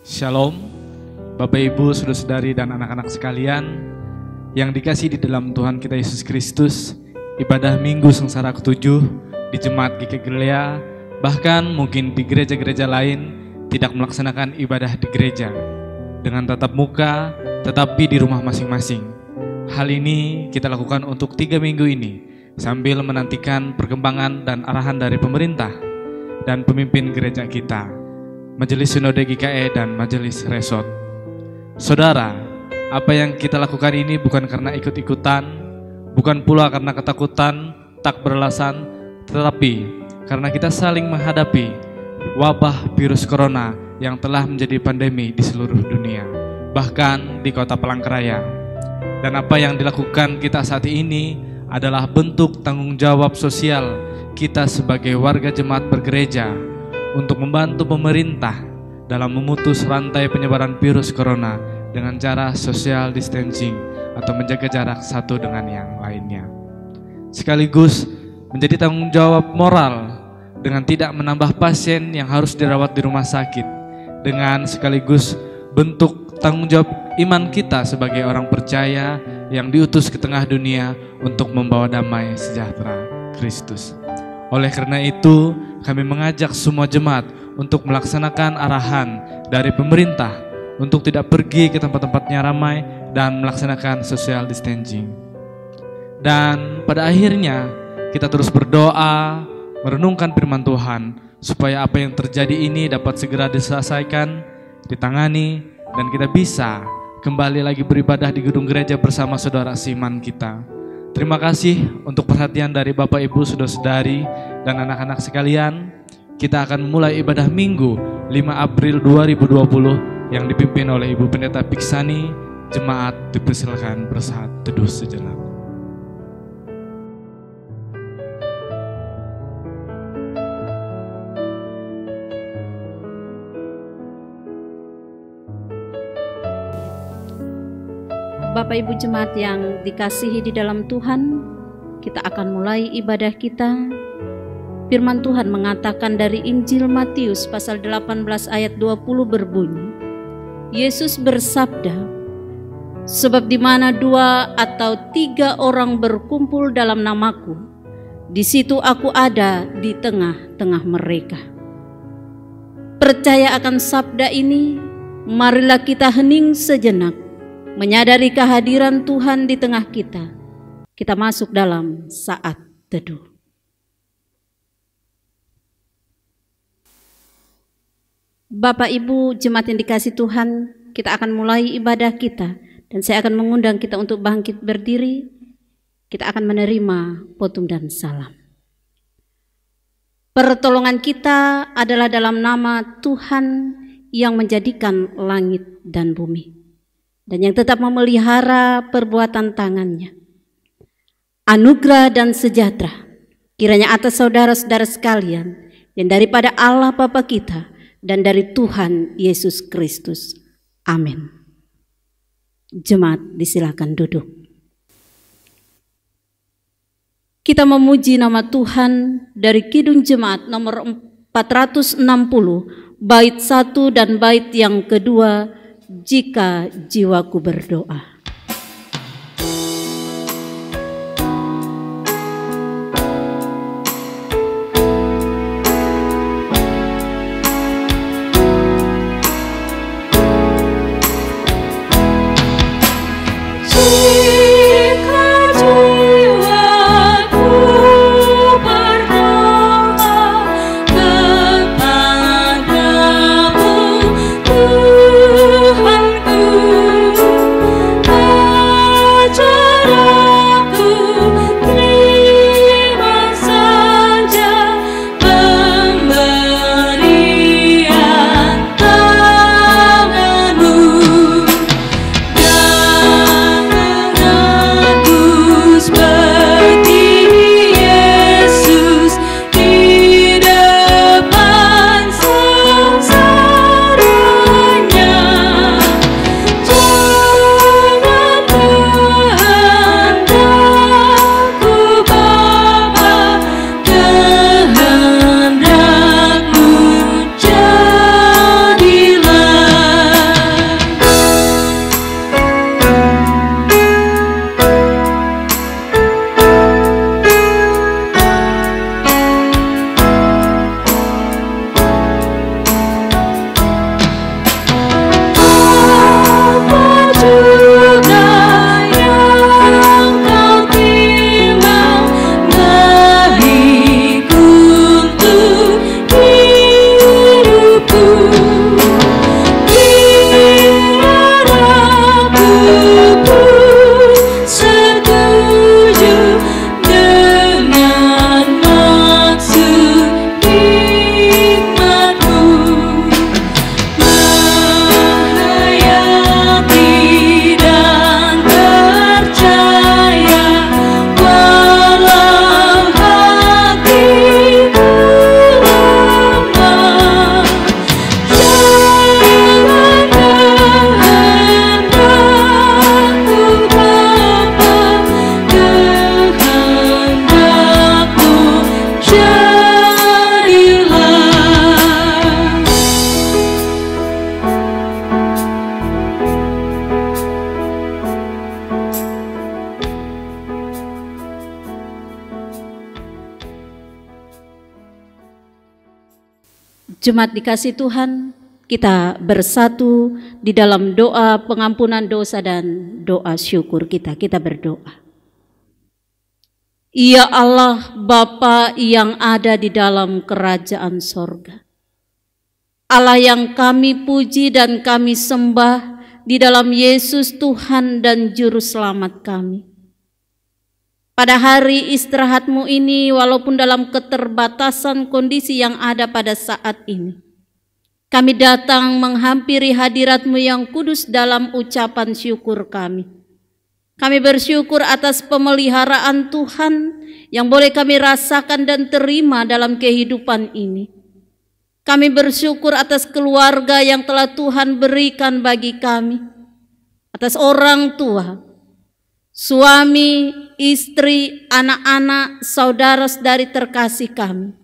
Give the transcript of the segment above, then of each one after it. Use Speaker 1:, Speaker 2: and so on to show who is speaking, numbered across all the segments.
Speaker 1: Shalom, Bapak Ibu, saudara-saudari dan anak-anak sekalian yang dikasihi di dalam Tuhan kita Yesus Kristus. Ibadah Minggu Sengsara ke-7 di Jemaat GKI Galilea, bahkan mungkin di gereja-gereja lain tidak melaksanakan ibadah di gereja dengan tatap muka, tetapi di rumah masing-masing. Hal ini kita lakukan untuk 3 minggu ini sambil menantikan perkembangan dan arahan dari pemerintah dan pemimpin gereja kita, Majelis Sinode GKI dan Majelis Resort. Saudara, apa yang kita lakukan ini bukan karena ikut-ikutan, bukan pula karena ketakutan, tak beralasan, tetapi karena kita saling menghadapi wabah virus corona yang telah menjadi pandemi di seluruh dunia, bahkan di kota Palangkaraya. Dan apa yang dilakukan kita saat ini adalah bentuk tanggung jawab sosial kita sebagai warga jemaat bergereja untuk membantu pemerintah dalam memutus rantai penyebaran virus corona dengan cara social distancing atau menjaga jarak satu dengan yang lainnya. Sekaligus menjadi tanggung jawab moral dengan tidak menambah pasien yang harus dirawat di rumah sakit, dengan sekaligus bentuk tanggung jawab iman kita sebagai orang percaya yang diutus ke tengah dunia untuk membawa damai sejahtera Kristus. Oleh karena itu, kami mengajak semua jemaat untuk melaksanakan arahan dari pemerintah untuk tidak pergi ke tempat-tempatnya ramai dan melaksanakan social distancing. Dan pada akhirnya kita terus berdoa, merenungkan firman Tuhan supaya apa yang terjadi ini dapat segera diselesaikan, ditangani, dan kita bisa kembali lagi beribadah di gedung gereja bersama saudara seiman kita. Terima kasih untuk perhatian dari Bapak Ibu, saudara-saudari, dan anak-anak sekalian. Kita akan mulai ibadah Minggu 5 April 2020 yang dipimpin oleh Ibu Pendeta Piksani. Jemaat dipersilakan bersaat teduh sejenak.
Speaker 2: Bapak Ibu jemaat yang dikasihi di dalam Tuhan, kita akan mulai ibadah kita. Firman Tuhan mengatakan dari Injil Matius pasal 18 ayat 20 berbunyi, Yesus bersabda, sebab di mana 2 atau 3 orang berkumpul dalam namaku, di situ aku ada di tengah-tengah mereka. Percaya akan sabda ini, marilah kita hening sejenak, menyadari kehadiran Tuhan di tengah kita. Kita masuk dalam saat teduh. Bapak Ibu jemaat yang dikasihi Tuhan, kita akan mulai ibadah kita, dan saya akan mengundang kita untuk bangkit berdiri. Kita akan menerima potum dan salam. Pertolongan kita adalah dalam nama Tuhan yang menjadikan langit dan bumi, dan yang tetap memelihara perbuatan tangannya. Anugerah dan sejahtera kiranya atas saudara-saudara sekalian yang daripada Allah Bapa kita dan dari Tuhan Yesus Kristus. Amin. Jemaat disilakan duduk. Kita memuji nama Tuhan dari Kidung Jemaat nomor 460, bait 1 dan bait yang kedua, jika jiwaku berdoa.
Speaker 3: Tuhanku
Speaker 2: Jemaat dikasih Tuhan, kita bersatu di dalam doa pengampunan dosa dan doa syukur kita. Kita berdoa. Ya Allah, Bapa yang ada di dalam kerajaan sorga, Allah yang kami puji dan kami sembah di dalam Yesus Tuhan dan Juru Selamat kami. Pada hari istirahat-Mu ini, walaupun dalam keterbatasan kondisi yang ada pada saat ini, kami datang menghampiri hadirat-Mu yang kudus dalam ucapan syukur kami. Kami bersyukur atas pemeliharaan Tuhan yang boleh kami rasakan dan terima dalam kehidupan ini. Kami bersyukur atas keluarga yang telah Tuhan berikan bagi kami, atas orang tua, suami, istri, anak-anak, saudara-saudari terkasih kami,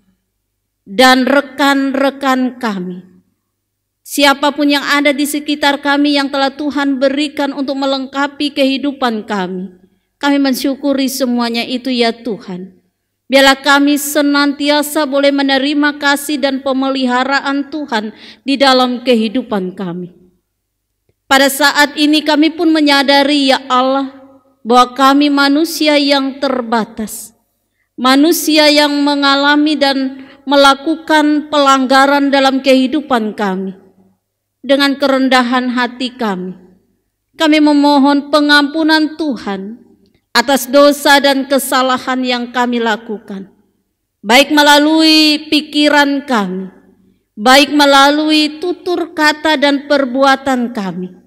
Speaker 2: dan rekan-rekan kami. Siapapun yang ada di sekitar kami yang telah Tuhan berikan untuk melengkapi kehidupan kami, kami mensyukuri semuanya itu ya Tuhan. Biarlah kami senantiasa boleh menerima kasih dan pemeliharaan Tuhan di dalam kehidupan kami. Pada saat ini kami pun menyadari ya Allah, bahwa kami manusia yang terbatas, manusia yang mengalami dan melakukan pelanggaran dalam kehidupan kami. Dengan kerendahan hati kami memohon pengampunan Tuhan atas dosa dan kesalahan yang kami lakukan, baik melalui pikiran kami, baik melalui tutur kata dan perbuatan kami,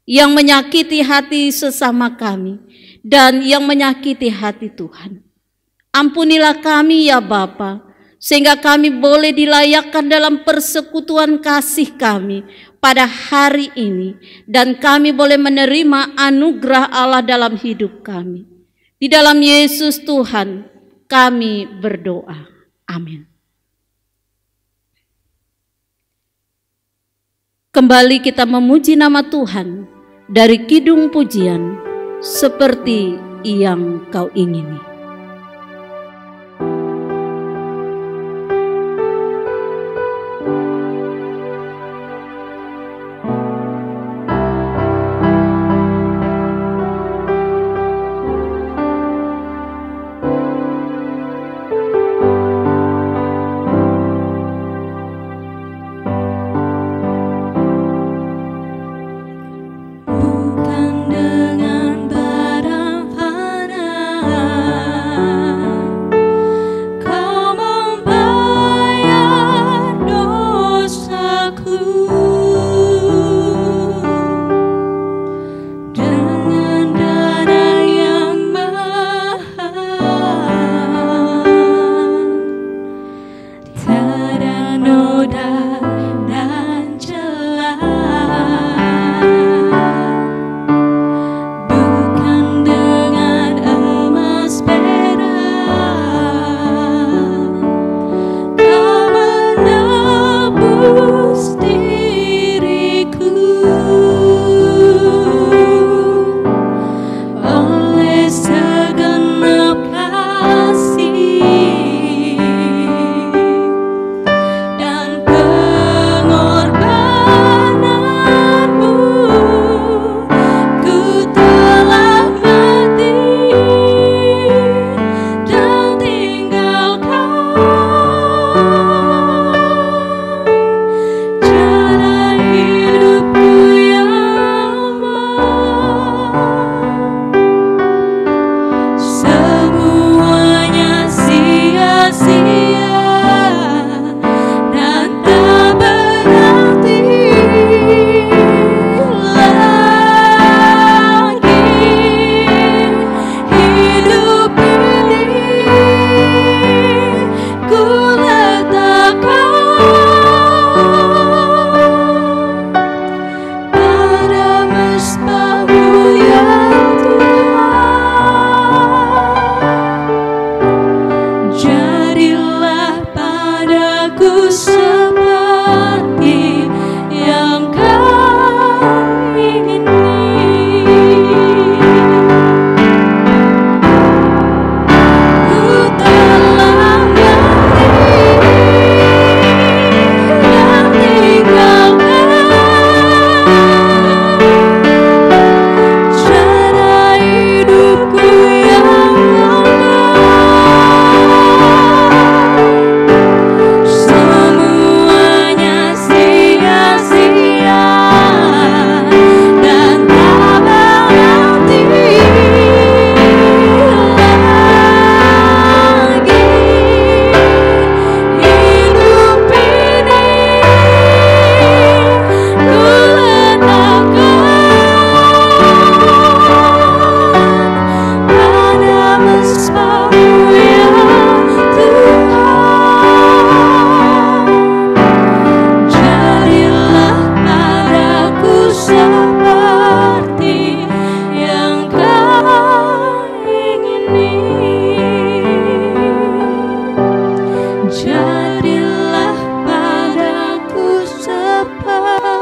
Speaker 2: yang menyakiti hati sesama kami dan yang menyakiti hati Tuhan. Ampunilah kami ya Bapa, sehingga kami boleh dilayakkan dalam persekutuan kasih kami pada hari ini, dan kami boleh menerima anugerah Allah dalam hidup kami. Di dalam Yesus Tuhan kami berdoa. Amin. Kembali kita memuji nama Tuhan dari kidung pujian seperti yang kau ingini.
Speaker 3: Bukan dengan barang fana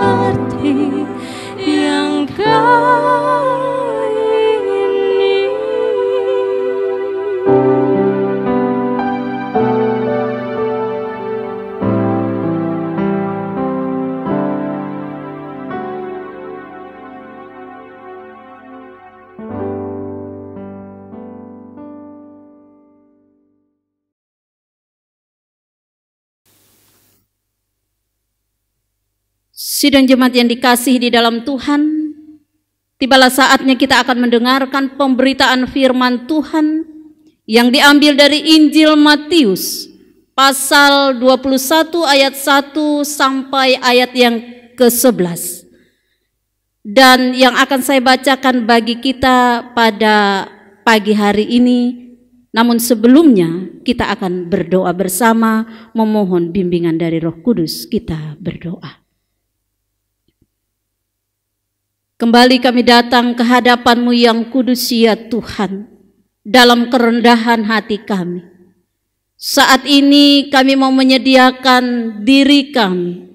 Speaker 2: seperti yang kau ingini. Sidang jemaat yang dikasihi di dalam Tuhan, tibalah saatnya kita akan mendengarkan pemberitaan firman Tuhan yang diambil dari Injil Matius pasal 21 ayat 1 sampai ayat yang ke-11. Dan yang akan saya bacakan bagi kita pada pagi hari ini. Namun sebelumnya kita akan berdoa bersama, memohon bimbingan dari Roh Kudus. Kita berdoa. Kembali kami datang ke hadapan-Mu yang kudus ya Tuhan, dalam kerendahan hati kami. Saat ini kami mau menyediakan diri kami,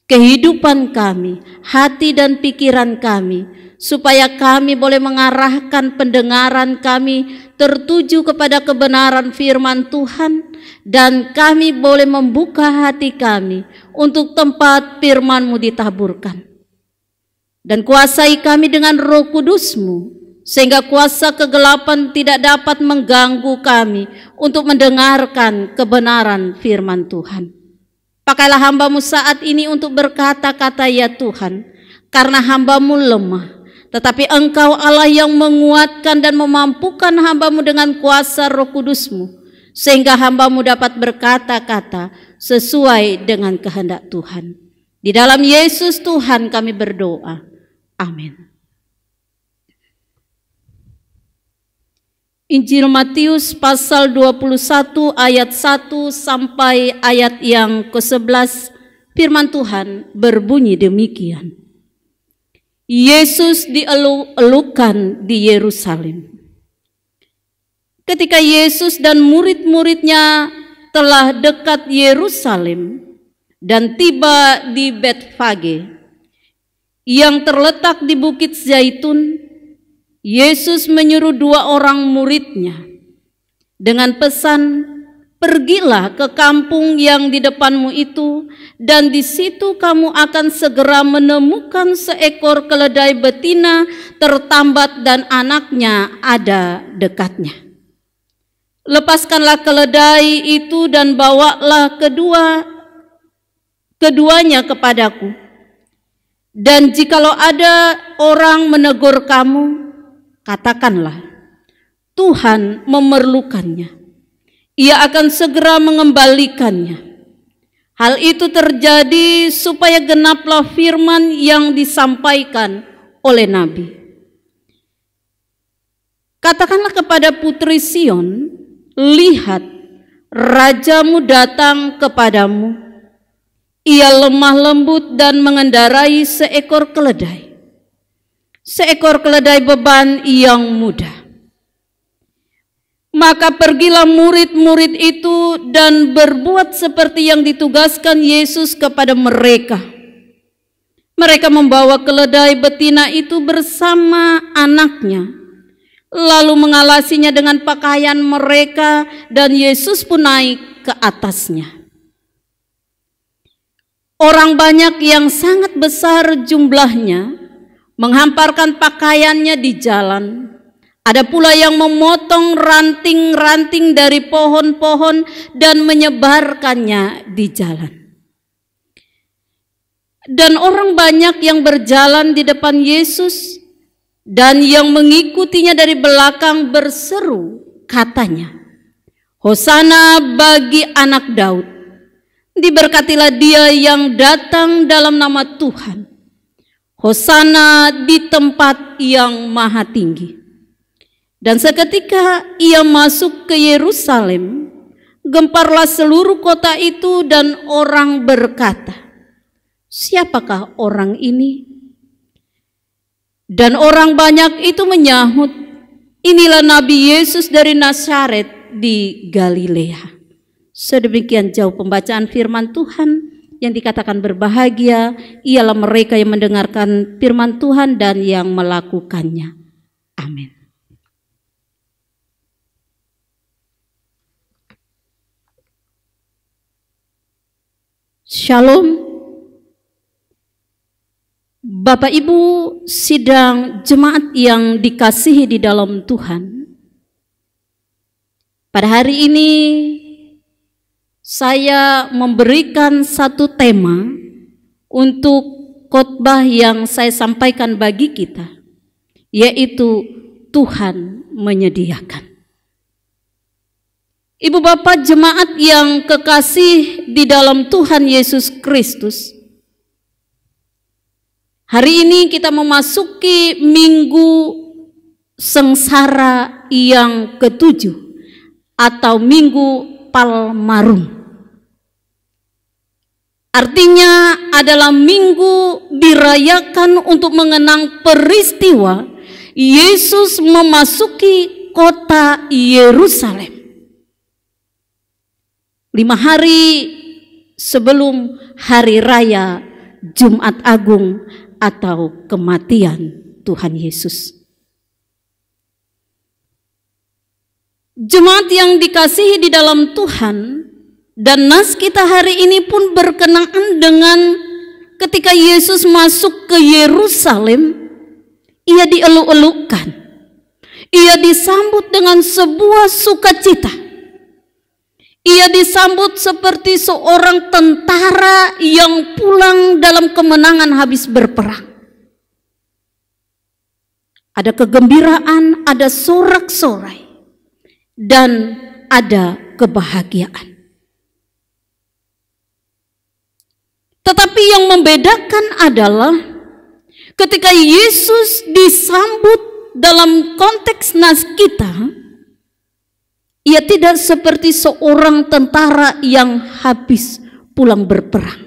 Speaker 2: kehidupan kami, hati dan pikiran kami, supaya kami boleh mengarahkan pendengaran kami tertuju kepada kebenaran firman Tuhan, dan kami boleh membuka hati kami untuk tempat firman-Mu ditaburkan. Dan kuasai kami dengan Roh Kudus-Mu, sehingga kuasa kegelapan tidak dapat mengganggu kami untuk mendengarkan kebenaran firman Tuhan. Pakailah hamba-Mu saat ini untuk berkata-kata ya Tuhan, karena hamba-Mu lemah, tetapi Engkau Allah yang menguatkan dan memampukan hamba-Mu dengan kuasa Roh Kudus-Mu, sehingga hamba-Mu dapat berkata-kata sesuai dengan kehendak Tuhan. Di dalam Yesus Tuhan kami berdoa. Amin. Injil Matius pasal 21 ayat 1 sampai ayat yang ke-11, firman Tuhan berbunyi demikian. Yesus dielukan di Yerusalem. Ketika Yesus dan murid-muridnya telah dekat Yerusalem dan tiba di Betfage yang terletak di Bukit Zaitun, Yesus menyuruh 2 orang murid-Nya dengan pesan, "Pergilah ke kampung yang di depanmu itu, dan di situ kamu akan segera menemukan seekor keledai betina tertambat dan anaknya ada dekatnya. Lepaskanlah keledai itu dan bawalah keduanya kepadaku. Dan jikalau ada orang menegur kamu, katakanlah, Tuhan memerlukannya. Ia akan segera mengembalikannya. Hal itu terjadi supaya genaplah firman yang disampaikan oleh Nabi. Katakanlah kepada putri Sion, lihat, rajamu datang kepadamu. Ia lemah lembut dan mengendarai seekor keledai beban yang mudah. Maka pergilah murid-murid itu dan berbuat seperti yang ditugaskan Yesus kepada mereka. Mereka membawa keledai betina itu bersama anaknya, lalu mengalasinya dengan pakaian mereka, dan Yesus pun naik ke atasnya. Orang banyak yang sangat besar jumlahnya menghamparkan pakaiannya di jalan. Ada pula yang memotong ranting-ranting dari pohon-pohon dan menyebarkannya di jalan. Dan orang banyak yang berjalan di depan Yesus dan yang mengikutinya dari belakang berseru, katanya, "Hosana bagi anak Daud. Diberkatilah dia yang datang dalam nama Tuhan. Hosana di tempat yang maha tinggi." Dan seketika ia masuk ke Yerusalem, gemparlah seluruh kota itu dan orang berkata, "Siapakah orang ini?" Dan orang banyak itu menyahut, "Inilah Nabi Yesus dari Nazaret di Galilea." Sedemikian jauh pembacaan firman Tuhan. yang dikatakan berbahagia ialah mereka yang mendengarkan firman Tuhan dan yang melakukannya. Amin. Shalom. Bapak Ibu sidang jemaat yang dikasihi di dalam Tuhan. Pada hari ini saya memberikan satu tema untuk khotbah yang saya sampaikan bagi kita, yaitu Tuhan menyediakan. Ibu bapak jemaat yang kekasih di dalam Tuhan Yesus Kristus, hari ini kita memasuki minggu sengsara yang ke-7 atau minggu Palmarum. Artinya adalah minggu dirayakan untuk mengenang peristiwa Yesus memasuki kota Yerusalem 5 hari sebelum hari raya Jumat Agung atau kematian Tuhan Yesus. Jemaat yang dikasihi di dalam Tuhan, dan nas kita hari ini pun berkenaan dengan ketika Yesus masuk ke Yerusalem, ia dieluk-elukkan, ia disambut dengan sebuah sukacita, ia disambut seperti seorang tentara yang pulang dalam kemenangan habis berperang. Ada kegembiraan, ada sorak-sorai, dan ada kebahagiaan. Tetapi yang membedakan adalah ketika Yesus disambut dalam konteks nas kita, ia tidak seperti seorang tentara yang habis pulang berperang.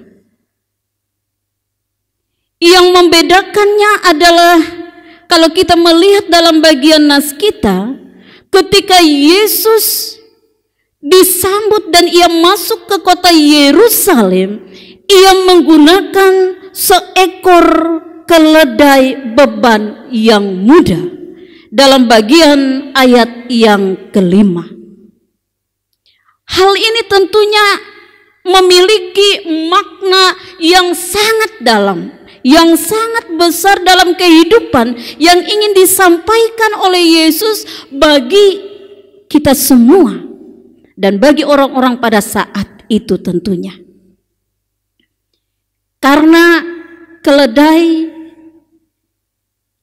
Speaker 2: Yang membedakannya adalah kalau kita melihat dalam bagian nas kita, ketika Yesus disambut dan ia masuk ke kota Yerusalem, ia menggunakan seekor keledai beban yang muda dalam bagian ayat yang ke-5. Hal ini tentunya memiliki makna yang sangat dalam, yang sangat besar dalam kehidupan yang ingin disampaikan oleh Yesus bagi kita semua dan bagi orang-orang pada saat itu tentunya. Karena keledai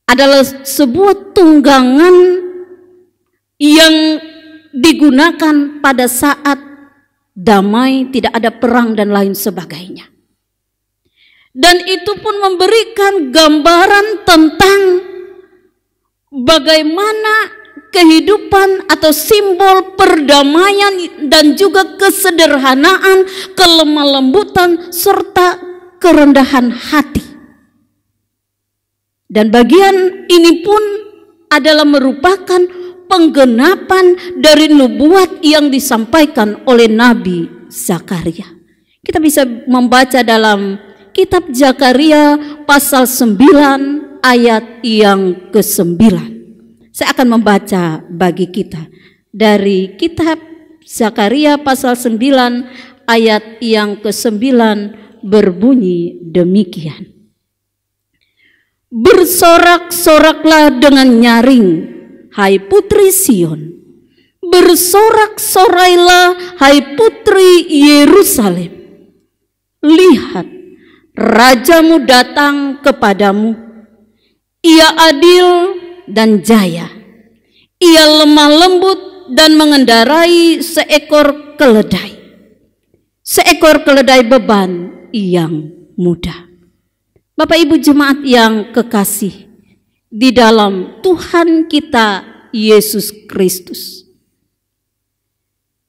Speaker 2: adalah sebuah tunggangan yang digunakan pada saat damai, tidak ada perang dan lain sebagainya. Dan itu pun memberikan gambaran tentang bagaimana kehidupan atau simbol perdamaian dan juga kesederhanaan, kelemah lembutan serta kerendahan hati. Dan bagian ini pun adalah merupakan penggenapan dari nubuat yang disampaikan oleh Nabi Zakaria. Kita bisa membaca dalam kitab Zakaria pasal 9 ayat yang ke-9. Saya akan membaca bagi kita dari kitab Zakaria pasal 9 ayat yang ke-9 berbunyi demikian. Bersorak-soraklah dengan nyaring, hai putri Sion. Bersorak-sorailah, hai putri Yerusalem. Lihat, rajamu datang kepadamu. Ia adil dan jaya. Ia lemah lembut dan mengendarai seekor keledai. Seekor keledai beban yang muda. Bapak Ibu jemaat yang kekasih di dalam Tuhan kita Yesus Kristus.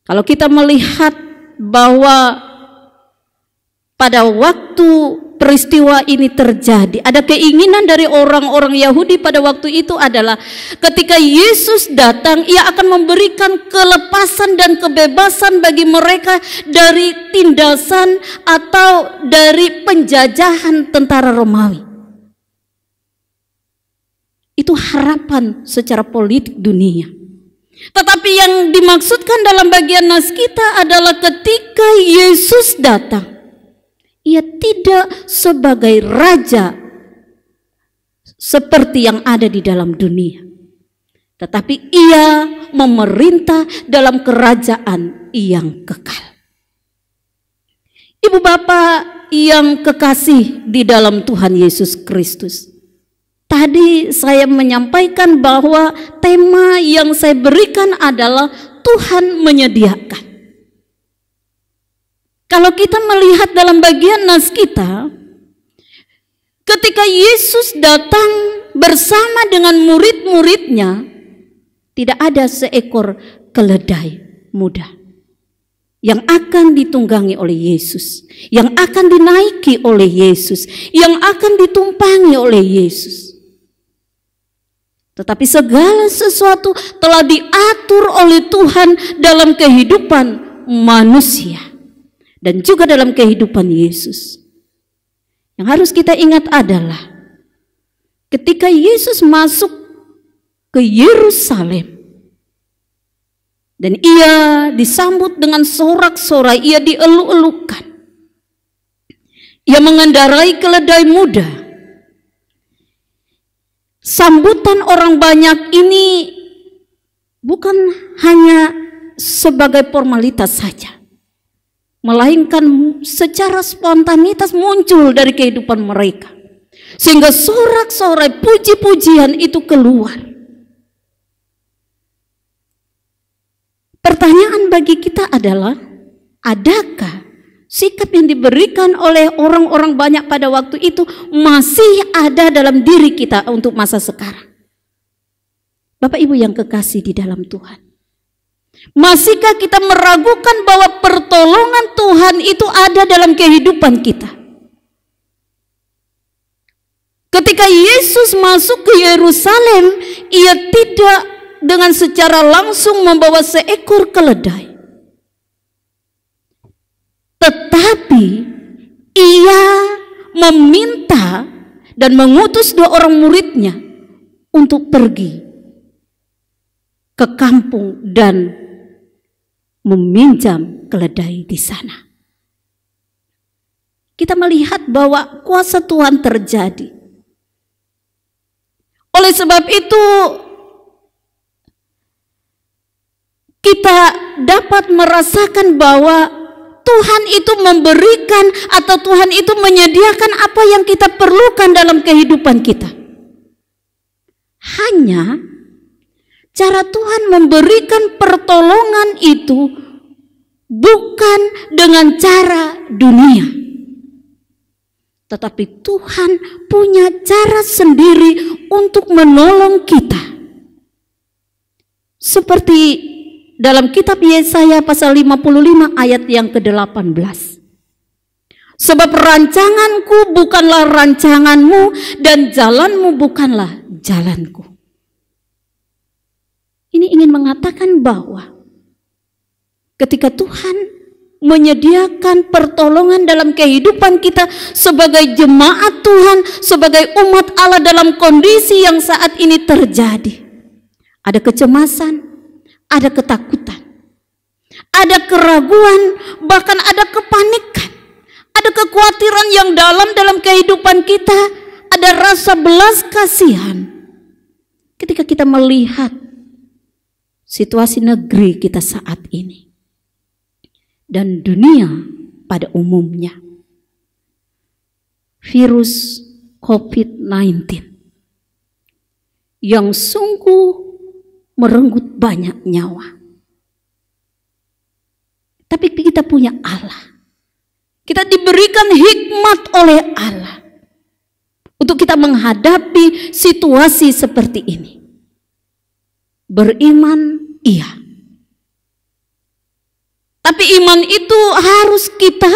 Speaker 2: Kalau kita melihat bahwa pada waktu peristiwa ini terjadi, ada keinginan dari orang-orang Yahudi pada waktu itu adalah ketika Yesus datang, ia akan memberikan kelepasan dan kebebasan bagi mereka dari tindasan atau dari penjajahan tentara Romawi. Itu harapan secara politik dunia. Tetapi yang dimaksudkan dalam bagian nas kita adalah ketika Yesus datang, ia tidak sebagai raja seperti yang ada di dalam dunia, tetapi ia memerintah dalam kerajaan yang kekal. Ibu bapak yang kekasih di dalam Tuhan Yesus Kristus, tadi saya menyampaikan bahwa tema yang saya berikan adalah Tuhan menyediakan. Kalau kita melihat dalam bagian nas kita, ketika Yesus datang bersama dengan murid-muridnya, tidak ada seekor keledai muda yang akan ditunggangi oleh Yesus, yang akan dinaiki oleh Yesus, yang akan ditumpangi oleh Yesus. Tetapi segala sesuatu telah diatur oleh Tuhan dalam kehidupan manusia dan juga dalam kehidupan Yesus. Yang harus kita ingat adalah ketika Yesus masuk ke Yerusalem dan ia disambut dengan sorak-sorai, ia dieluk-elukan, ia mengendarai keledai muda. Sambutan orang banyak ini bukan hanya sebagai formalitas saja, melainkan secara spontanitas muncul dari kehidupan mereka, sehingga sorak-sorai puji-pujian itu keluar. Pertanyaan bagi kita adalah, adakah sikap yang diberikan oleh orang-orang banyak pada waktu itu masih ada dalam diri kita untuk masa sekarang? Bapak Ibu yang kekasih di dalam Tuhan, masihkah kita meragukan bahwa pertolongan Tuhan itu ada dalam kehidupan kita? Ketika Yesus masuk ke Yerusalem, ia tidak dengan secara langsung membawa seekor keledai, tetapi ia meminta dan mengutus 2 orang muridnya untuk pergi ke kampung dan meminjam keledai di sana. Kita melihat bahwa kuasa Tuhan terjadi. Oleh sebab itu, kita dapat merasakan bahwa Tuhan itu memberikan atau Tuhan itu menyediakan apa yang kita perlukan dalam kehidupan kita. Hanya cara Tuhan memberikan pertolongan itu bukan dengan cara dunia, tetapi Tuhan punya cara sendiri untuk menolong kita. Seperti dalam kitab Yesaya pasal 55 ayat yang ke-18. Sebab rancanganku bukanlah rancanganmu dan jalanmu bukanlah jalanku. Ini ingin mengatakan bahwa ketika Tuhan menyediakan pertolongan dalam kehidupan kita sebagai jemaat Tuhan, sebagai umat Allah dalam kondisi yang saat ini terjadi, ada kecemasan, ada ketakutan, ada keraguan, bahkan ada kepanikan, ada kekhawatiran yang dalam kehidupan kita, ada rasa belas kasihan ketika kita melihat situasi negeri kita saat ini dan dunia pada umumnya. Virus COVID-19 yang sungguh merenggut banyak nyawa. Tapi kita punya Allah. Kita diberikan hikmat oleh Allah untuk kita menghadapi situasi seperti ini. Beriman, iya. Tapi iman itu harus kita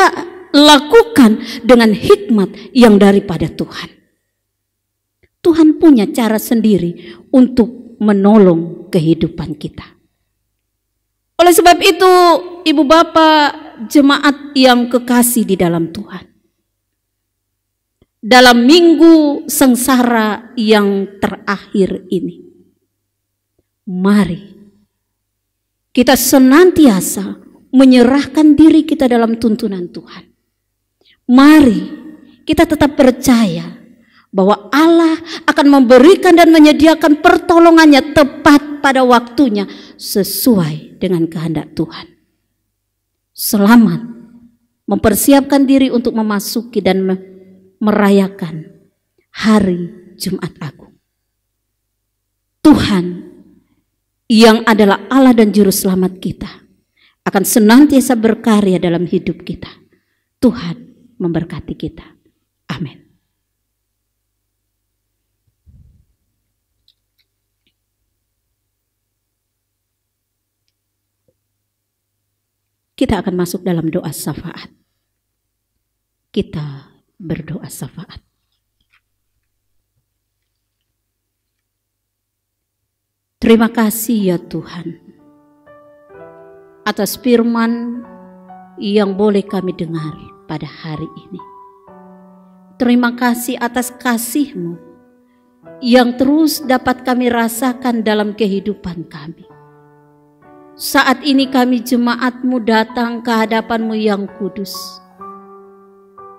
Speaker 2: lakukan dengan hikmat yang daripada Tuhan. Tuhan punya cara sendiri untuk menolong kehidupan kita. Oleh sebab itu, ibu bapak jemaat yang kekasih di dalam Tuhan, dalam minggu sengsara yang terakhir ini, mari kita senantiasa menyerahkan diri kita dalam tuntunan Tuhan. Mari kita tetap percaya bahwa Allah akan memberikan dan menyediakan pertolongannya tepat pada waktunya sesuai dengan kehendak Tuhan. Selamat mempersiapkan diri untuk memasuki dan merayakan hari Jumat Agung. Tuhan yang adalah Allah dan Juru Selamat kita akan senantiasa berkarya dalam hidup kita. Tuhan memberkati kita. Amin. Kita akan masuk dalam doa syafaat. Kita berdoa syafaat. Terima kasih ya Tuhan atas firman yang boleh kami dengar pada hari ini. Terima kasih atas kasih-Mu yang terus dapat kami rasakan dalam kehidupan kami. Saat ini kami jemaat-Mu datang ke hadapan-Mu yang kudus.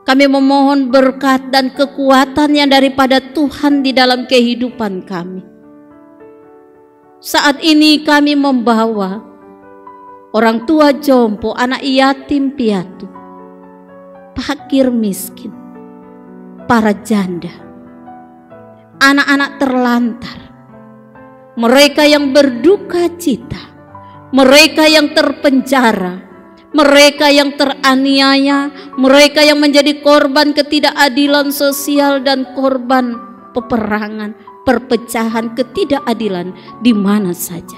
Speaker 2: Kami memohon berkat dan kekuatan yang daripada Tuhan di dalam kehidupan kami. Saat ini kami membawa orang tua jompo, anak yatim piatu, fakir miskin, para janda, anak-anak terlantar, mereka yang berduka cita, mereka yang terpenjara, mereka yang teraniaya, mereka yang menjadi korban ketidakadilan sosial dan korban peperangan, perpecahan, ketidakadilan di mana saja.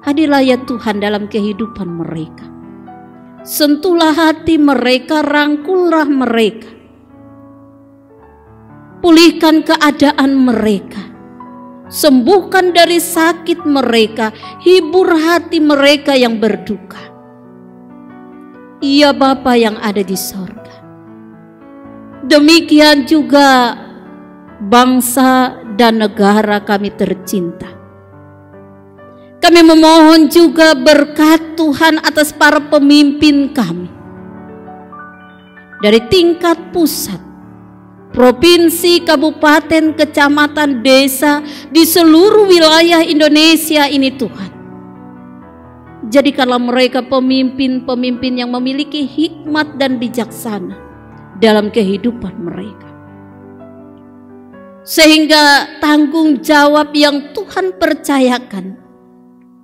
Speaker 2: Hadirlah ya Tuhan dalam kehidupan mereka. Sentuhlah hati mereka, rangkullah mereka. Pulihkan keadaan mereka. Sembuhkan dari sakit mereka, hibur hati mereka yang berduka. Iya Bapa yang ada di sorga. Demikian juga bangsa dan negara kami tercinta. Kami memohon juga berkat Tuhan atas para pemimpin kami. Dari tingkat pusat, provinsi, kabupaten, kecamatan, desa, di seluruh wilayah Indonesia ini Tuhan. Jadikanlah mereka pemimpin-pemimpin yang memiliki hikmat dan bijaksana dalam kehidupan mereka. Sehingga tanggung jawab yang Tuhan percayakan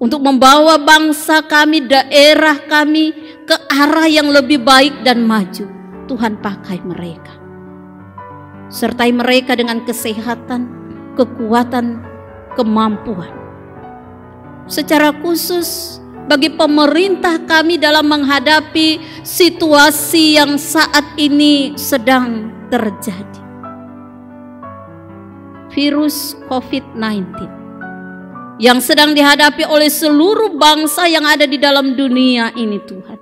Speaker 2: untuk membawa bangsa kami, daerah kami ke arah yang lebih baik dan maju, Tuhan pakai mereka. Sertai mereka dengan kesehatan, kekuatan, kemampuan. Secara khusus bagi pemerintah kami dalam menghadapi situasi yang saat ini sedang terjadi. Virus COVID-19 yang sedang dihadapi oleh seluruh bangsa yang ada di dalam dunia ini Tuhan.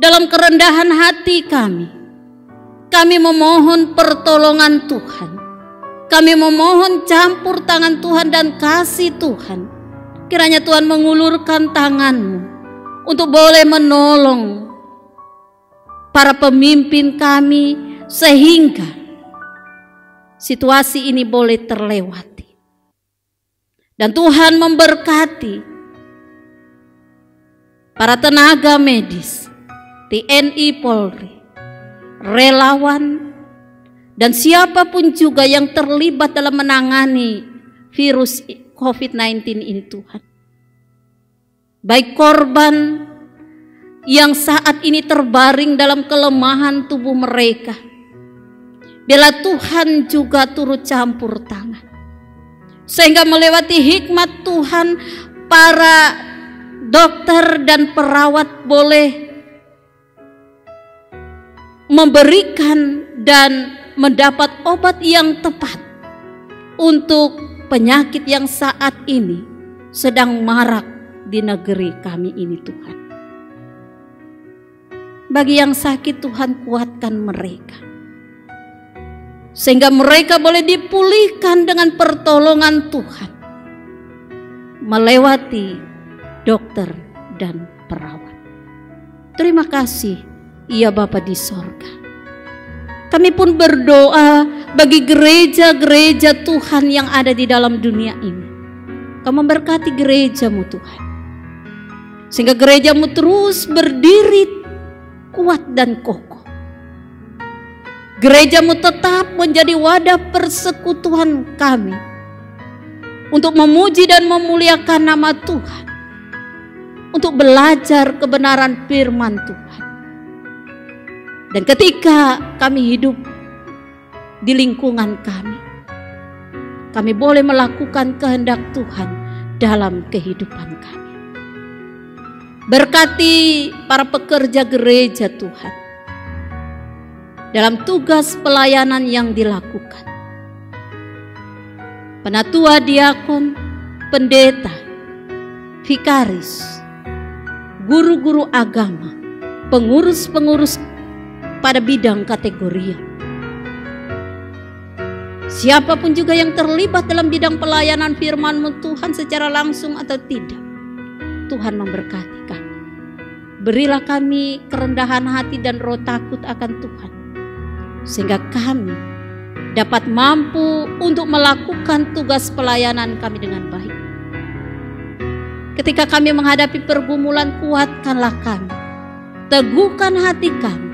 Speaker 2: Dalam kerendahan hati kami memohon pertolongan Tuhan. Kami memohon campur tangan Tuhan dan kasih Tuhan. Kiranya Tuhan mengulurkan tangan-Mu untuk boleh menolong para pemimpin kami sehingga situasi ini boleh terlewati. Dan Tuhan memberkati para tenaga medis, TNI, Polri, relawan, dan siapapun juga yang terlibat dalam menangani virus COVID-19 ini Tuhan. Baik korban yang saat ini terbaring dalam kelemahan tubuh mereka, biarlah Tuhan juga turut campur tangan. Sehingga melewati hikmat Tuhan, para dokter dan perawat boleh memberikan dan mendapat obat yang tepat untuk penyakit yang saat ini sedang marak di negeri kami ini, Tuhan. Bagi yang sakit, Tuhan, kuatkan mereka, sehingga mereka boleh dipulihkan dengan pertolongan Tuhan melewati dokter dan perawat. Terima kasih, ya Bapa di sorga. Kami pun berdoa bagi gereja-gereja Tuhan yang ada di dalam dunia ini. Kau memberkati gerejamu, Tuhan, sehingga gerejamu terus berdiri kuat dan kokoh. Gerejamu tetap menjadi wadah persekutuan kami untuk memuji dan memuliakan nama Tuhan, untuk belajar kebenaran firman Tuhan. Dan ketika kami hidup di lingkungan kami boleh melakukan kehendak Tuhan dalam kehidupan kami. Berkati para pekerja gereja, Tuhan, dalam tugas pelayanan yang dilakukan. Penatua, diakon, pendeta, vikaris, guru-guru agama, pengurus-pengurus pada bidang kategori. Siapapun juga yang terlibat dalam bidang pelayanan firman-Mu, Tuhan, secara langsung atau tidak, Tuhan memberkati kami. Berilah kami kerendahan hati dan roh takut akan Tuhan, sehingga kami dapat mampu untuk melakukan tugas pelayanan kami dengan baik. Ketika kami menghadapi pergumulan, kuatkanlah kami, teguhkan hati kami,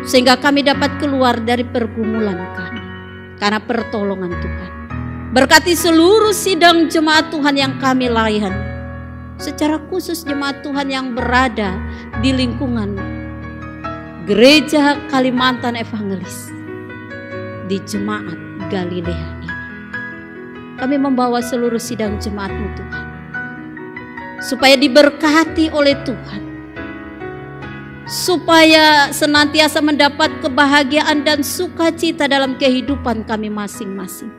Speaker 2: sehingga kami dapat keluar dari pergumulan kami karena pertolongan Tuhan. Berkati seluruh sidang jemaat Tuhan yang kami layani, secara khusus jemaat Tuhan yang berada di lingkungan Gereja Kalimantan Evangelis di Jemaat Galilea ini. Kami membawa seluruh sidang jemaat-Mu, Tuhan, supaya diberkati oleh Tuhan, supaya senantiasa mendapat kebahagiaan dan sukacita dalam kehidupan kami masing-masing.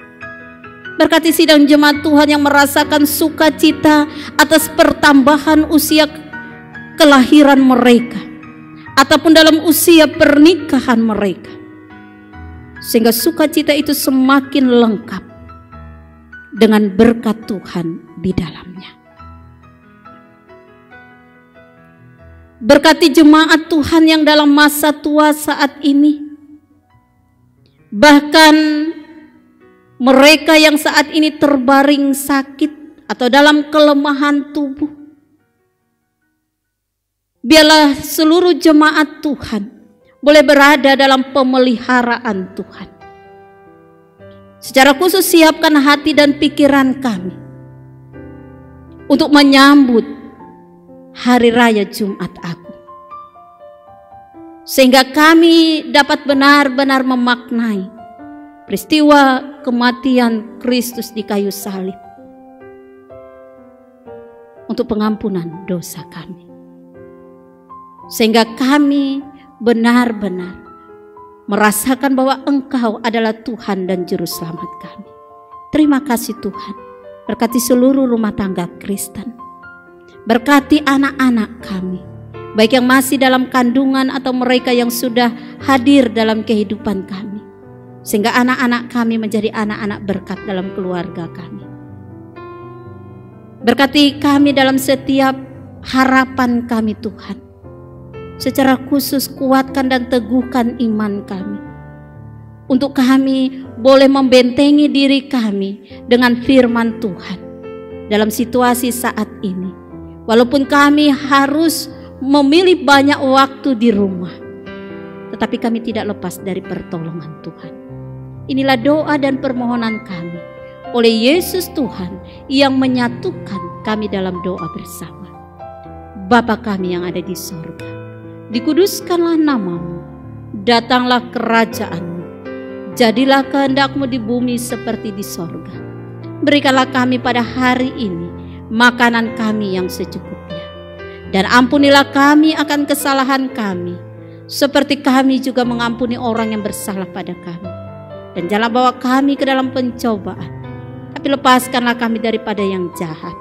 Speaker 2: Berkati sidang jemaat Tuhan yang merasakan sukacita atas pertambahan usia kelahiran mereka, ataupun dalam usia pernikahan mereka, sehingga sukacita itu semakin lengkap dengan berkat Tuhan di dalamnya. Berkati jemaat Tuhan yang dalam masa tua saat ini, bahkan mereka yang saat ini terbaring sakit atau dalam kelemahan tubuh. Biarlah seluruh jemaat Tuhan boleh berada dalam pemeliharaan Tuhan. Secara khusus siapkan hati dan pikiran kami untuk menyambut Hari Raya Jumat Agung, sehingga kami dapat benar-benar memaknai peristiwa kematian Kristus di kayu salib untuk pengampunan dosa kami, sehingga kami benar-benar merasakan bahwa Engkau adalah Tuhan dan Juru Selamat kami. Terima kasih Tuhan. Berkati seluruh rumah tangga Kristen, berkati anak-anak kami, baik yang masih dalam kandungan atau mereka yang sudah hadir dalam kehidupan kami, sehingga anak-anak kami menjadi anak-anak berkat dalam keluarga kami. Berkati kami dalam setiap harapan kami Tuhan. Secara khusus kuatkan dan teguhkan iman kami, untuk kami boleh membentengi diri kami dengan firman Tuhan dalam situasi saat ini. Walaupun kami harus memilih banyak waktu di rumah, tetapi kami tidak lepas dari pertolongan Tuhan. Inilah doa dan permohonan kami oleh Yesus Tuhan yang menyatukan kami dalam doa bersama. Bapa kami yang ada di sorga, dikuduskanlah namamu, datanglah kerajaan-Mu, jadilah kehendak-Mu di bumi seperti di sorga. Berikanlah kami pada hari ini makanan kami yang secukupnya, dan ampunilah kami akan kesalahan kami, seperti kami juga mengampuni orang yang bersalah pada kami. Dan jangan bawa kami ke dalam pencobaan, tapi lepaskanlah kami daripada yang jahat.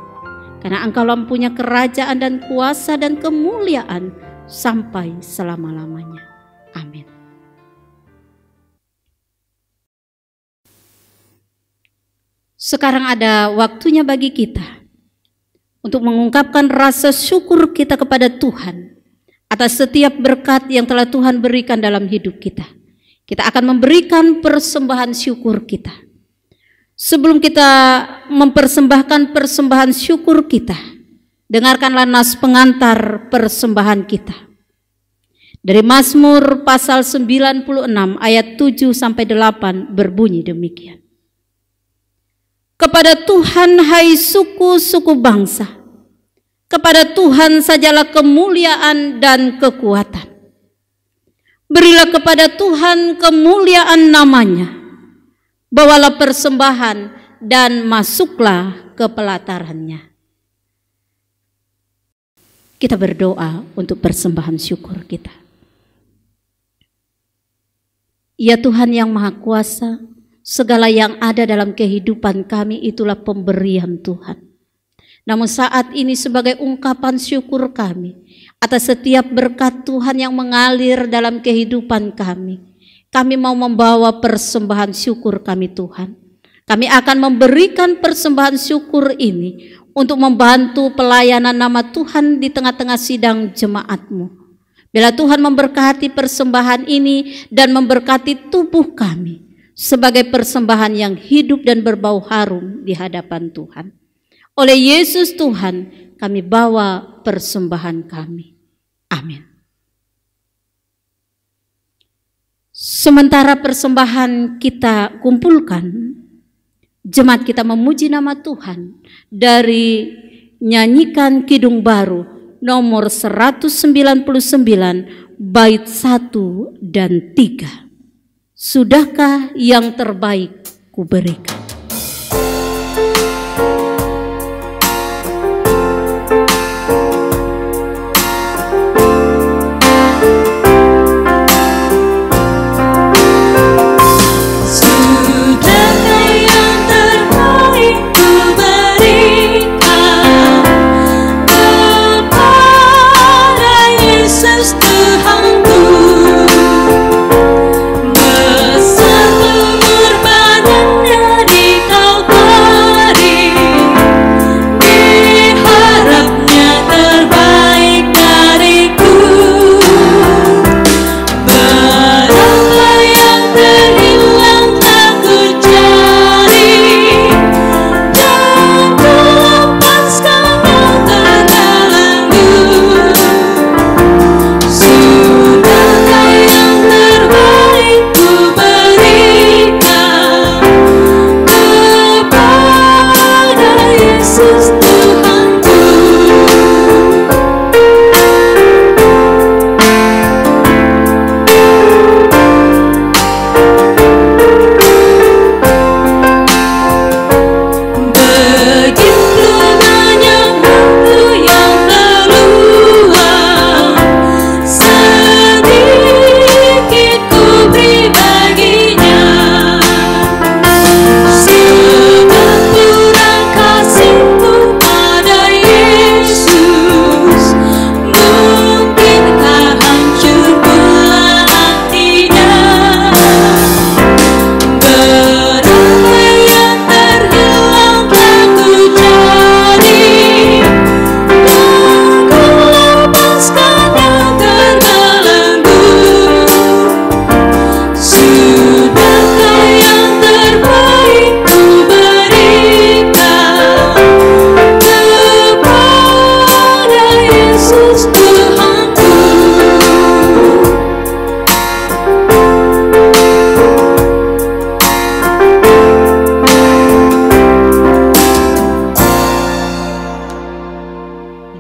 Speaker 2: Karena Engkau mempunyai kerajaan dan kuasa dan kemuliaan sampai selama-lamanya. Amin. Sekarang ada waktunya bagi kita untuk mengungkapkan rasa syukur kita kepada Tuhan atas setiap berkat yang telah Tuhan berikan dalam hidup kita. Kita akan memberikan persembahan syukur kita. Sebelum kita mempersembahkan persembahan syukur kita, dengarkanlah nas pengantar persembahan kita. Dari Mazmur pasal 96 ayat 7-8 berbunyi demikian. Kepada Tuhan hai suku-suku bangsa, kepada Tuhan sajalah kemuliaan dan kekuatan. Berilah kepada Tuhan kemuliaan namanya, bawalah persembahan dan masuklah ke pelatarannya. Kita berdoa untuk persembahan syukur kita. Ya Tuhan yang Maha Kuasa, segala yang ada dalam kehidupan kami itulah pemberian Tuhan. Namun saat ini sebagai ungkapan syukur kami atas setiap berkat Tuhan yang mengalir dalam kehidupan kami, kami mau membawa persembahan syukur kami Tuhan. Kami akan memberikan persembahan syukur ini untuk membantu pelayanan nama Tuhan di tengah-tengah sidang jemaat-Mu. Bila Tuhan memberkati persembahan ini dan memberkati tubuh kami sebagai persembahan yang hidup dan berbau harum di hadapan Tuhan. Oleh Yesus Tuhan, kami bawa persembahan kami. Amin. Sementara persembahan kita kumpulkan, jemaat kita memuji nama Tuhan dari nyanyikan Kidung Baru nomor 199 bait 1 dan 3. Sudahkah yang terbaik kuberikan?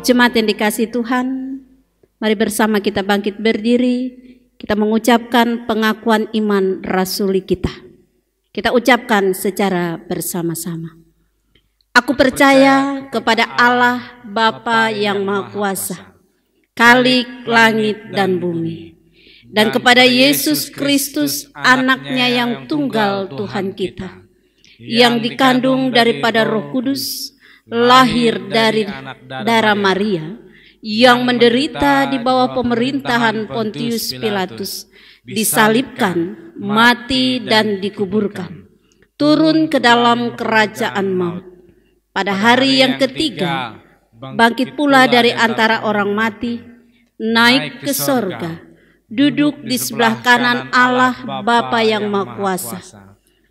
Speaker 2: Jemaat yang dikasihi Tuhan, mari bersama kita bangkit berdiri, kita mengucapkan pengakuan iman rasuli kita. Kita ucapkan secara bersama-sama. Aku percaya kepada Allah Bapa yang Maha Kuasa, Khalik langit dan bumi, dan kepada Yesus Kristus, anaknya yang tunggal Tuhan kita, yang dikandung daripada Roh Kudus, lahir dari darah Maria, yang menderita di bawah pemerintahan Pontius Pilatus, disalibkan, mati dan dikuburkan, turun ke dalam kerajaan maut. Pada hari yang ketiga, bangkit pula dari antara orang mati, naik ke sorga, duduk di sebelah kanan Allah Bapa yang Maha Kuasa,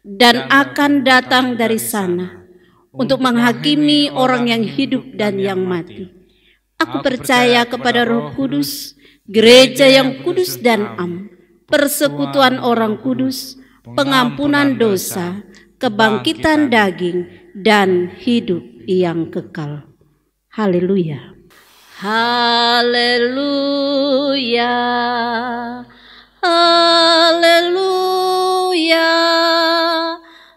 Speaker 2: dan akan datang dari sana untuk menghakimi orang yang hidup dan yang mati. Aku percaya kepada Roh Kudus, gereja yang kudus dan am, persekutuan orang kudus, pengampunan dosa, kebangkitan daging, dan hidup yang kekal. Haleluya. Haleluya. Haleluya.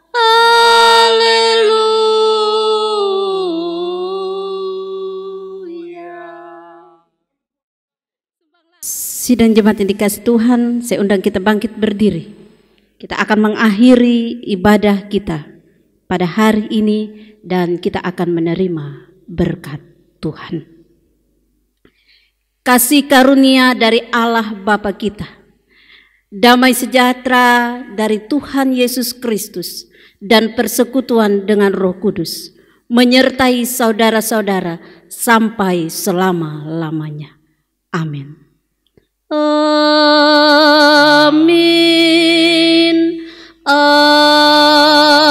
Speaker 2: Haleluya. Sidang jemaat yang dikasih Tuhan, saya undang kita bangkit berdiri. Kita akan mengakhiri ibadah kita pada hari ini dan kita akan menerima berkat Tuhan. Kasih karunia dari Allah Bapa kita, damai sejahtera dari Tuhan Yesus Kristus, dan persekutuan dengan Roh Kudus menyertai saudara-saudara sampai selama-lamanya. Amin. Amin. Amin.